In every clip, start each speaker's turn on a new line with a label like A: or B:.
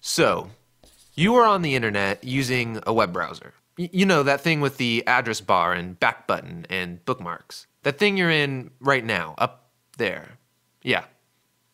A: So, you are on the internet using a web browser. You know, that thing with the address bar and back button and bookmarks. That thing you're in right now, up there. Yeah,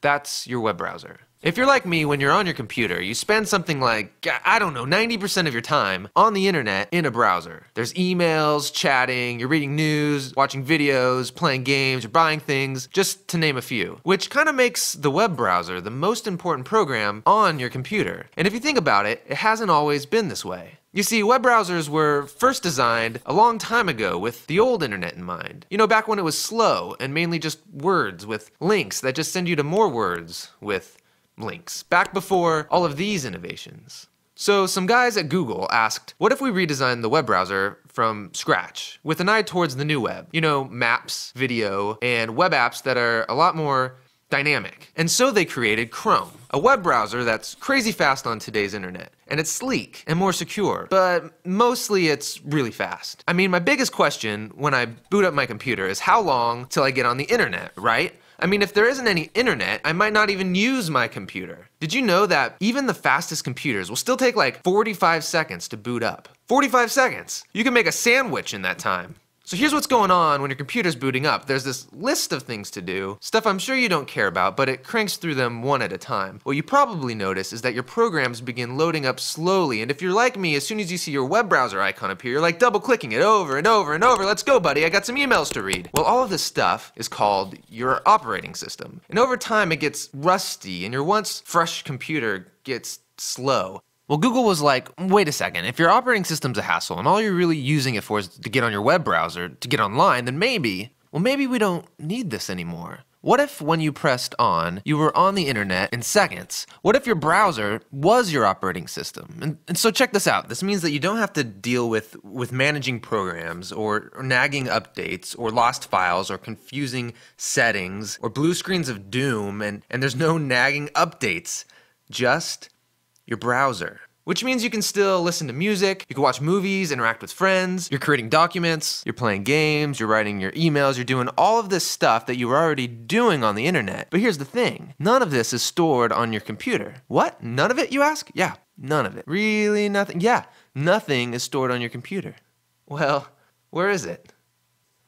A: that's your web browser. If you're like me, when you're on your computer, you spend something like, I don't know, 90% of your time on the internet in a browser. There's emails, chatting, you're reading news, watching videos, playing games, you're buying things, just to name a few. Which kind of makes the web browser the most important program on your computer. And if you think about it, it hasn't always been this way. You see, web browsers were first designed a long time ago with the old internet in mind. You know, back when it was slow and mainly just words with links that just send you to more words with links, back before all of these innovations. So some guys at Google asked, what if we redesigned the web browser from scratch with an eye towards the new web? You know, maps, video, and web apps that are a lot more dynamic. And so they created Chrome, a web browser that's crazy fast on today's internet. And it's sleek and more secure, but mostly it's really fast. I mean, my biggest question when I boot up my computer is how long till I get on the internet, right? I mean, if there isn't any internet, I might not even use my computer. Did you know that even the fastest computers will still take like 45 seconds to boot up? 45 seconds! You can make a sandwich in that time. So here's what's going on when your computer's booting up. There's this list of things to do, stuff I'm sure you don't care about, but it cranks through them one at a time. What you probably notice is that your programs begin loading up slowly, and if you're like me, as soon as you see your web browser icon appear, you're like double-clicking it over and over and over. Let's go, buddy, I got some emails to read. Well, all of this stuff is called your operating system. And over time, it gets rusty, and your once fresh computer gets slow. Well, Google was like, wait a second, if your operating system's a hassle and all you're really using it for is to get on your web browser, to get online, then maybe we don't need this anymore. What if when you pressed on, you were on the internet in seconds? What if your browser was your operating system? And so check this out. This means that you don't have to deal with managing programs or nagging updates or lost files or confusing settings or blue screens of doom and there's no nagging updates. Just your browser. Which means you can still listen to music, you can watch movies, interact with friends, you're creating documents, you're playing games, you're writing your emails, you're doing all of this stuff that you were already doing on the internet. But here's the thing, none of this is stored on your computer. What? None of it, you ask? Yeah, none of it. Really nothing? Yeah, nothing is stored on your computer. Well, where is it?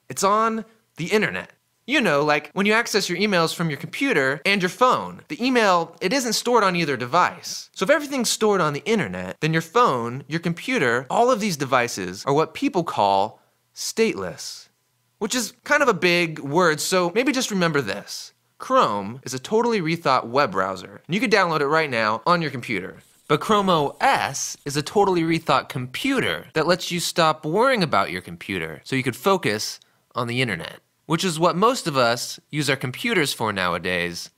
A: It's on the internet. You know, like when you access your emails from your computer and your phone. The email, it isn't stored on either device. So if everything's stored on the internet, then your phone, your computer, all of these devices are what people call stateless. Which is kind of a big word, so maybe just remember this. Chrome is a totally rethought web browser, and you can download it right now on your computer. But Chrome OS is a totally rethought computer that lets you stop worrying about your computer so you could focus on the internet. Which is what most of us use our computers for nowadays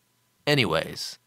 A: anyways.